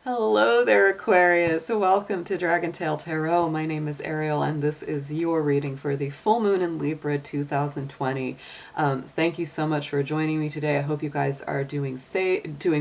Hello there, Aquarius. Welcome to DragonTaleTarot. My name is Ariel, and this is your reading for the full moon in Libra 2020. Thank you so much for joining me today. I hope you guys are doing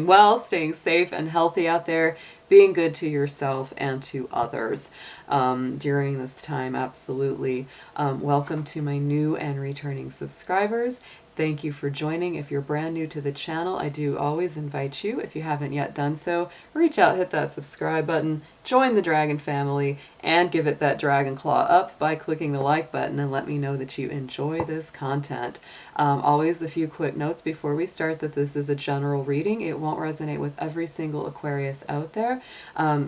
well, staying safe and healthy out there, being good to yourself and to others during this time. Absolutely. Welcome to my new and returning subscribers. Thank you for joining. If you're brand new to the channel, I do always invite you, if you haven't yet done so, reach out, hit that subscribe button, join the dragon family, and give it that dragon claw up by clicking the like button and let me know that you enjoy this content. Always a few quick notes before we start that this is a general reading. It won't resonate with every single Aquarius out there.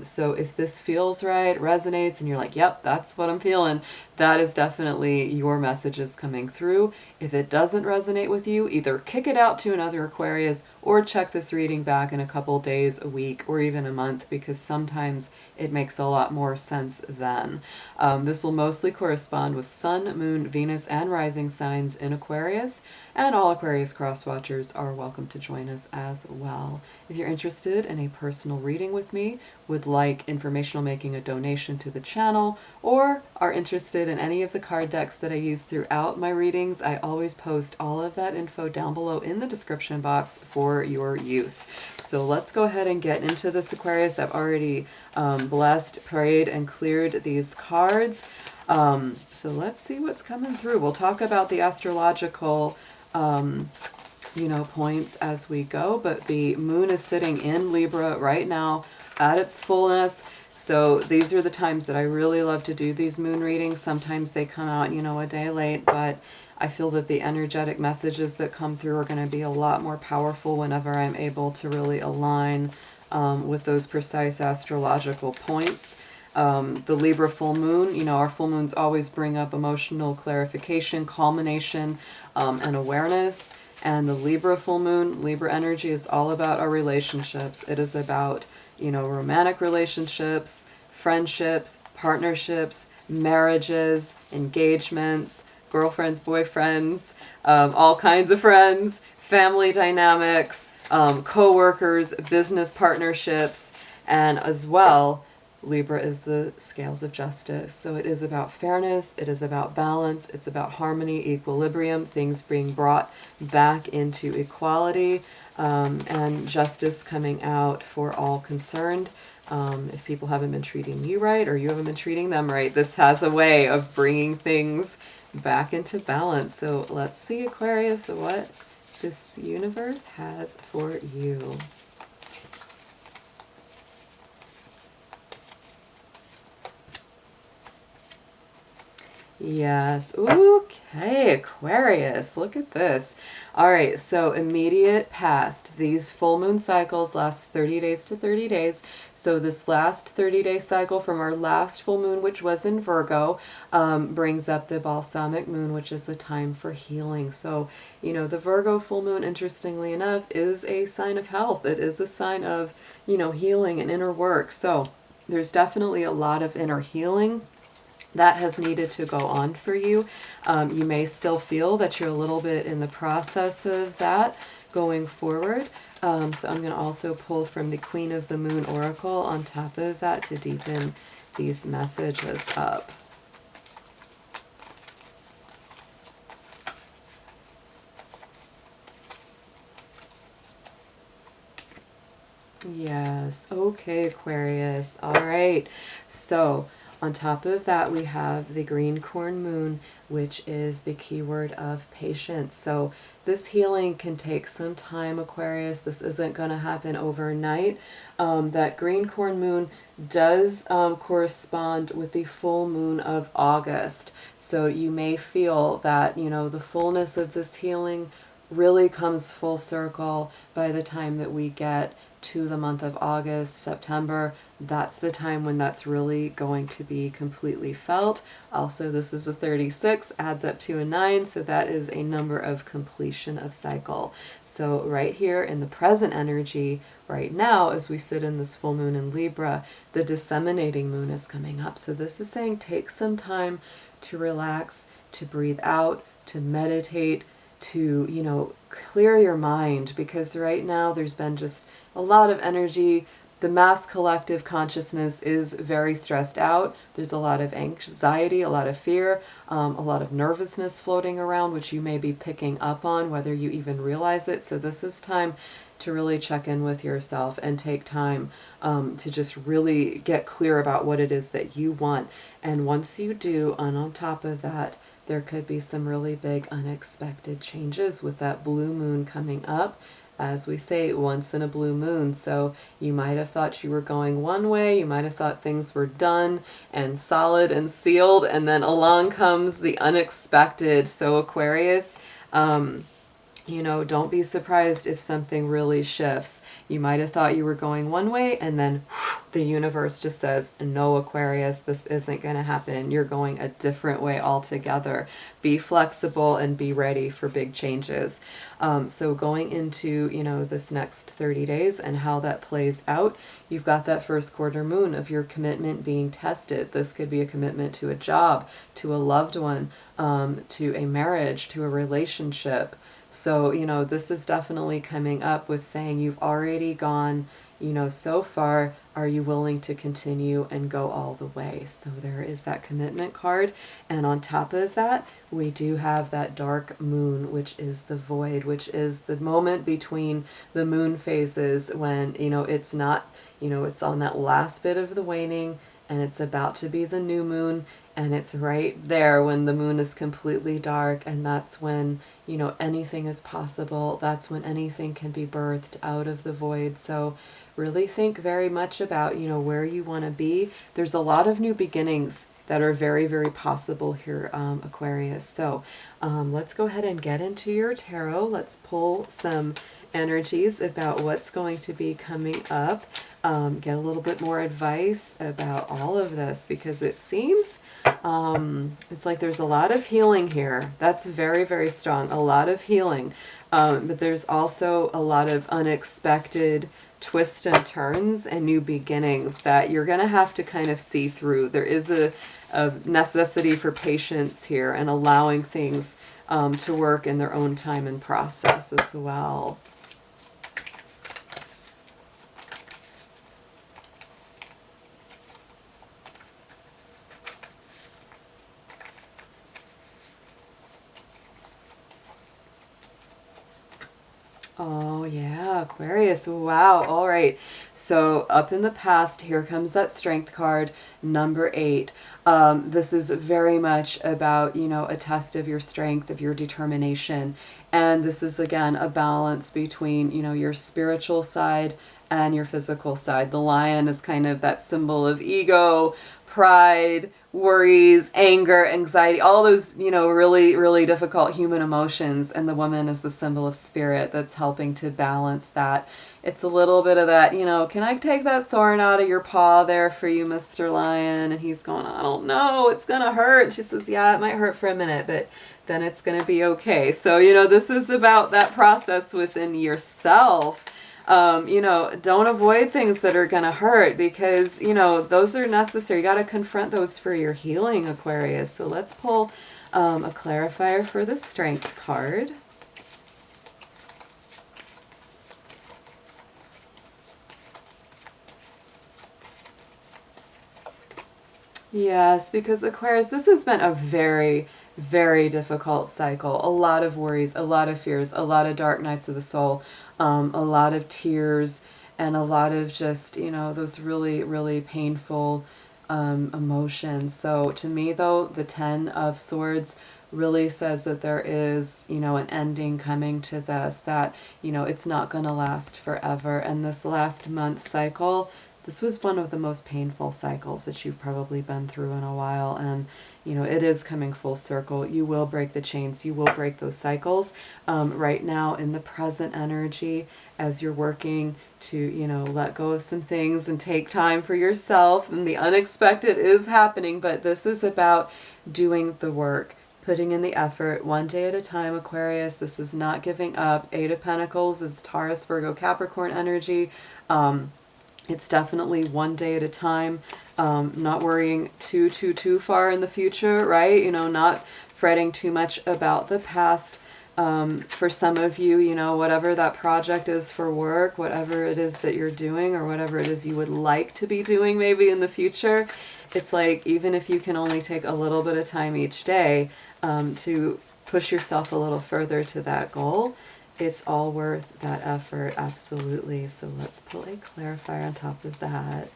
So if this feels right, resonates, and you're like, yep, that's what I'm feeling, that is definitely your messages coming through. If it doesn't resonate with you, either kick it out to another Aquarius or check this reading back in a couple days, a week, or even a month, because sometimes it makes a lot more sense then. This will mostly correspond with Sun, Moon, Venus, and rising signs in Aquarius, and all Aquarius cross-watchers are welcome to join us as well. If you're interested in a personal reading with me, would like information on making a donation to the channel, or are interested in any of the card decks that I use throughout my readings, I always post all of that info down below in the description box for your use. So let's go ahead and get into this, Aquarius. I've already blessed, prayed, and cleared these cards. So let's see what's coming through. We'll talk about the astrological points as we go, but the moon is sitting in Libra right now at its fullness. So these are the times that I really love to do these moon readings. Sometimes they come out, a day late, but I feel that the energetic messages that come through are going to be a lot more powerful whenever I'm able to really align with those precise astrological points. The Libra full moon, our full moons always bring up emotional clarification, culmination, and awareness. And the Libra full moon, Libra energy is all about our relationships. It is about, romantic relationships, friendships, partnerships, marriages, engagements, girlfriends, boyfriends, all kinds of friends, family dynamics, co-workers, business partnerships, and as well, Libra is the scales of justice. So it is about fairness, it is about balance, it's about harmony, equilibrium, things being brought back into equality, and justice coming out for all concerned. If people haven't been treating you right or you haven't been treating them right, this has a way of bringing things back into balance. So let's see, Aquarius, what this universe has for you. Yes. Okay, Aquarius. Look at this. All right, so immediate past. These full moon cycles last 30 days to 30 days. So this last 30-day cycle from our last full moon, which was in Virgo, brings up the balsamic moon, which is the time for healing. So, the Virgo full moon, interestingly enough, is a sign of health. It is a sign of, healing and inner work. So there's definitely a lot of inner healing that has needed to go on for you. You may still feel that you're a little bit in the process of that going forward. So I'm going to also pull from the Queen of the Moon Oracle on top of that to deepen these messages up. Yes. Okay, Aquarius. All right. So on top of that, we have the green corn moon, which is the keyword of patience. So this healing can take some time, Aquarius. This isn't going to happen overnight. That green corn moon does correspond with the full moon of August. So you may feel that, the fullness of this healing really comes full circle by the time that we get to the month of August, September. That's the time when that's really going to be completely felt. Also, this is a 36, adds up to a 9, so that is a number of completion of cycle. So right here in the present energy, right now, as we sit in this full moon in Libra, the disseminating moon is coming up. So this is saying take some time to relax, to breathe out, to meditate, to, clear your mind, because right now there's been just a lot of energy The mass collective consciousness is very stressed out. There's a lot of anxiety, a lot of fear, a lot of nervousness floating around, which you may be picking up on, whether you even realize it. So this is time to really check in with yourself and take time to just really get clear about what it is that you want. And once you do, and on top of that, there could be some really big unexpected changes with that blue moon coming up. As we say, once in a blue moon. So you might have thought you were going one way, you might have thought things were done and solid and sealed, and then along comes the unexpected. So Aquarius, you know, don't be surprised if something really shifts. You might have thought you were going one way, and then the universe just says, no, Aquarius, this isn't going to happen. You're going a different way altogether. Be flexible and be ready for big changes. So going into, you know, this next 30 days and how that plays out, you've got that first quarter moon of your commitment being tested. This could be a commitment to a job, to a loved one, to a marriage, to a relationship. So, you know, this is definitely coming up with saying you've already gone, you know, so far. Are you willing to continue and go all the way? So there is that commitment card. And on top of that, we do have that dark moon, which is the void, which is the moment between the moon phases when, you know, it's not, you know, it's on that last bit of the waning and it's about to be the new moon. And it's right there when the moon is completely dark, and that's when, you know, anything is possible. That's when anything can be birthed out of the void. So really think very much about, you know, where you want to be. There's a lot of new beginnings that are very, very possible here, Aquarius. So let's go ahead and get into your tarot. Let's pull some energies about what's going to be coming up. Get a little bit more advice about all of this, because it seems it's like there's a lot of healing here. That's very, very strong. A lot of healing. But there's also a lot of unexpected twists and turns and new beginnings that you're going to have to kind of see through. There is a necessity for patience here and allowing things to work in their own time and process as well. Oh, yeah, Aquarius. Wow. All right. So up in the past, here comes that strength card, number 8. This is very much about, you know, a test of your strength, of your determination. And this is, again, a balance between, you know, your spiritual side and your physical side. The lion is kind of that symbol of ego, pride, worries, anger, anxiety, all those, you know, really, really difficult human emotions. And the woman is the symbol of spirit that's helping to balance that. It's a little bit of that, you know, can I take that thorn out of your paw there for you, Mr. Lion? And he's going, I don't know, it's going to hurt. And she says, yeah, it might hurt for a minute, but then it's going to be okay. So, you know, this is about that process within yourself. You know, don't avoid things that are going to hurt, because, you know, those are necessary. You got to confront those for your healing, Aquarius. So let's pull a clarifier for the strength card. Yes, because Aquarius, this has been a very, very difficult cycle. A lot of worries, a lot of fears, a lot of dark nights of the soul, a lot of tears, and a lot of just, you know, those really, really painful emotions. So to me, though, the 10 of Swords really says that there is, you know, an ending coming to this, that, you know, it's not going to last forever. And this last month cycle, this was one of the most painful cycles that you've probably been through in a while. And, you know, it is coming full circle. You will break the chains. You will break those cycles. Right now in the present energy, as you're working to, you know, let go of some things and take time for yourself, and the unexpected is happening, but this is about doing the work, putting in the effort, one day at a time, Aquarius. This is not giving up. 8 of Pentacles is Taurus, Virgo, Capricorn energy. It's definitely one day at a time, not worrying too far in the future, right? You know, not fretting too much about the past, For some of you, you know, whatever that project is for work, whatever it is that you're doing, or whatever it is you would like to be doing maybe in the future, it's like, even if you can only take a little bit of time each day to push yourself a little further to that goal, it's all worth that effort, absolutely. So let's pull a clarifier on top of that.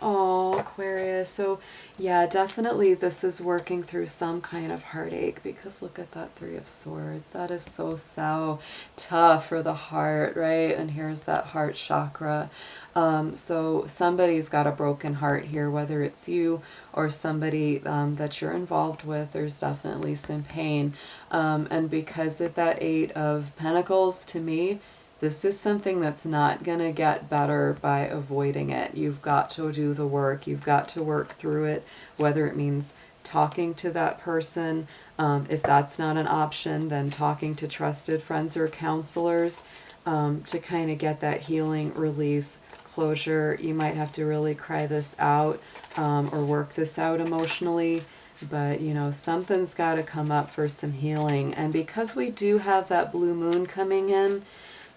Oh, Aquarius. So yeah, definitely this is working through some kind of heartache, because look at that Three of Swords. That is so tough for the heart, right? And here's that heart chakra. So somebody's got a broken heart here, whether it's you or somebody that you're involved with. There's definitely some pain. And because of that Eight of Pentacles, to me, this is something that's not going to get better by avoiding it. You've got to do the work. You've got to work through it, whether it means talking to that person. If that's not an option, then talking to trusted friends or counselors to kind of get that healing, release, closure. You might have to really cry this out or work this out emotionally. But, you know, something's got to come up for some healing. And because we do have that blue moon coming in,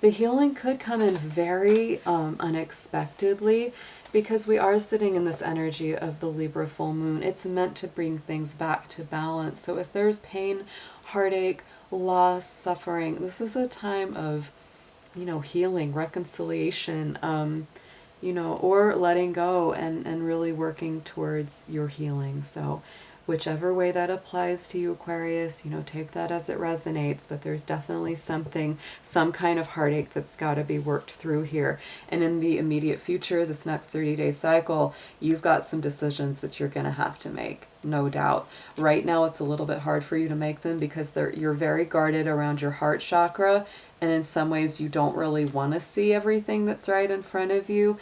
the healing could come in very unexpectedly, because we are sitting in this energy of the Libra full moon. It's meant to bring things back to balance. So if there's pain, heartache, loss, suffering, this is a time of, you know, healing, reconciliation, you know, or letting go and really working towards your healing. So whichever way that applies to you, Aquarius, you know, take that as it resonates, but there's definitely something, some kind of heartache that's got to be worked through here. And in the immediate future, this next 30-day cycle, you've got some decisions that you're going to have to make, no doubt. Right now, it's a little bit hard for you to make them because you're very guarded around your heart chakra, and in some ways, you don't really want to see everything that's right in front of you.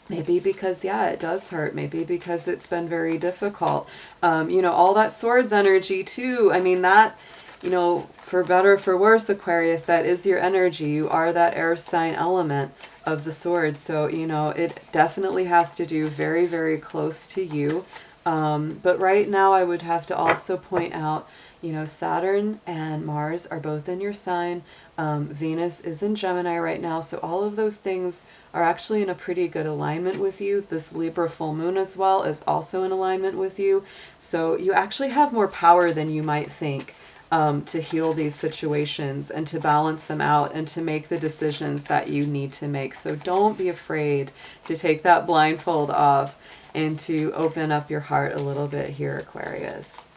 Maybe because, yeah, it does hurt. Maybe because it's been very difficult. You know, all that swords energy too. I mean, that, you know, for better or for worse, Aquarius, that is your energy. You are that air sign element of the sword. So, you know, it definitely has to do very close to you. But right now I would have to also point out, you know, Saturn and Mars are both in your sign. Venus is in Gemini right now. So all of those things are actually in a pretty good alignment with you. This Libra full moon as well is also in alignment with you. So you actually have more power than you might think to heal these situations and to balance them out and to make the decisions that you need to make. So don't be afraid to take that blindfold off and to open up your heart a little bit here, Aquarius.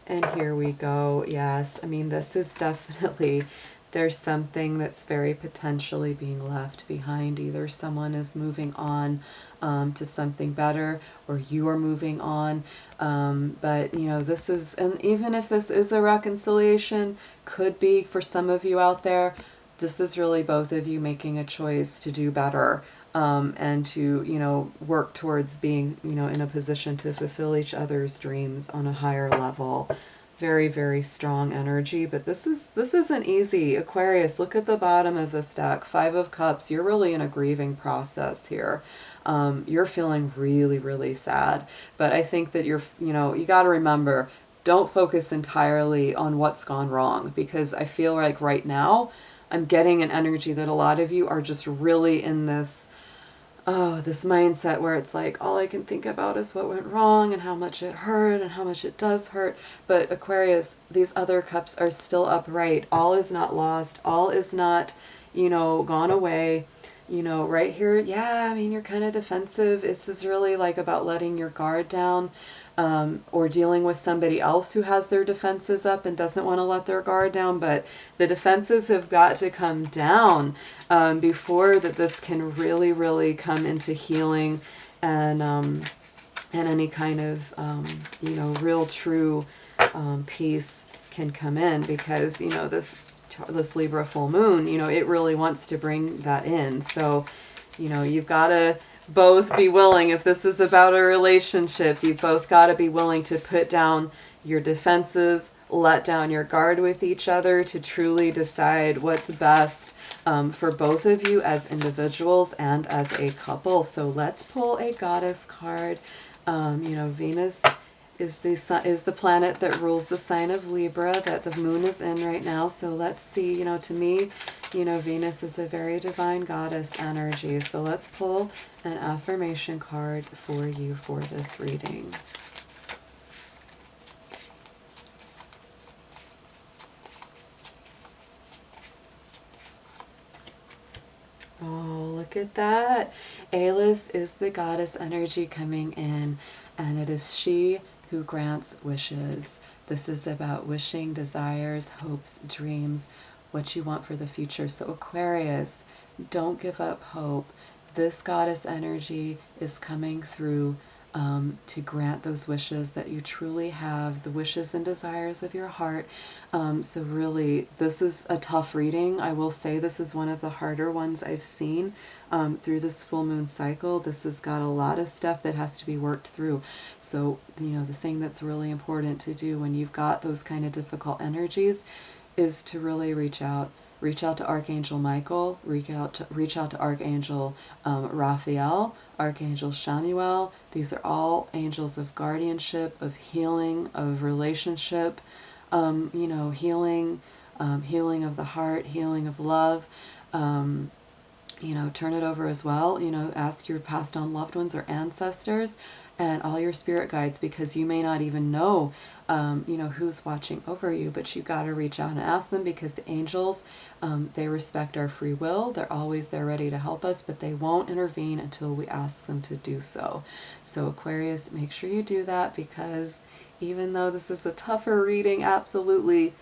And here we go. Yes, I mean, this is definitely, there's something that's very potentially being left behind. Either someone is moving on to something better, or you are moving on. But, you know, this is, and even if this is a reconciliation, could be for some of you out there, this is really both of you making a choice to do better. And to, you know, work towards being, you know, in a position to fulfill each other's dreams on a higher level. Very strong energy, but this isn't easy. Aquarius, look at the bottom of this deck. Five of Cups. You're really in a grieving process here. You're feeling really sad, but I think that you're, you know, you got to remember, don't focus entirely on what's gone wrong, because I feel like right now I'm getting an energy that a lot of you are just really in this this mindset where it's like, all I can think about is what went wrong and how much it hurt and how much it does hurt. But Aquarius, these other cups are still upright. All is not lost. All is not, you know, gone away. You know, right here, yeah, I mean, you're kind of defensive. This is really like about letting your guard down, or dealing with somebody else who has their defenses up and doesn't want to let their guard down. But the defenses have got to come down before that this can really come into healing and any kind of, you know, real true peace can come in, because, you know, this Libra full moon, you know, it really wants to bring that in. So, you know, you've got to both be willing, if this is about a relationship, you've both got to be willing to put down your defenses, let down your guard with each other to truly decide what's best for both of you as individuals and as a couple. So let's pull a goddess card. You know, Venus is the planet that rules the sign of Libra that the moon is in right now. So let's see, you know, to me, you know, Venus is a very divine goddess energy. So let's pull an affirmation card for you for this reading. Oh, look at that. Alis is the goddess energy coming in, and it is she who grants wishes. This is about wishing, desires, hopes, dreams, what you want for the future. So Aquarius, don't give up hope. This goddess energy is coming through to grant those wishes that you truly have, the wishes and desires of your heart. So really, this is a tough reading. I will say this is one of the harder ones I've seen through this full moon cycle. This has got a lot of stuff that has to be worked through. So, you know, the thing that's really important to do when you've got those kind of difficult energies is to really reach out. Reach out to Archangel Michael, reach out to Archangel Raphael, Archangel Shamuel. These are all angels of guardianship, of healing, of relationship, you know, healing, healing of the heart, healing of love. You know, turn it over as well. You know, ask your passed on loved ones or ancestors and all your spirit guides, because you may not even know, you know, who's watching over you, but you got to reach out and ask them, because the angels, they respect our free will. They're always there ready to help us, but they won't intervene until we ask them to do so. So Aquarius, make sure you do that, because even though this is a tougher reading, absolutely,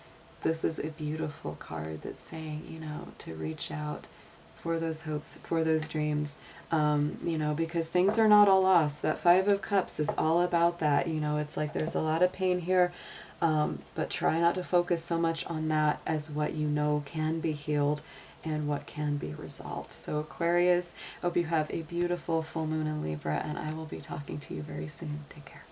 this is a beautiful card that's saying, you know, to reach out for those hopes, for those dreams, you know, because things are not all lost. That Five of Cups is all about that. You know, it's like there's a lot of pain here, but try not to focus so much on that as what you know can be healed and what can be resolved. So Aquarius, hope you have a beautiful full moon in Libra, and I will be talking to you very soon. Take care.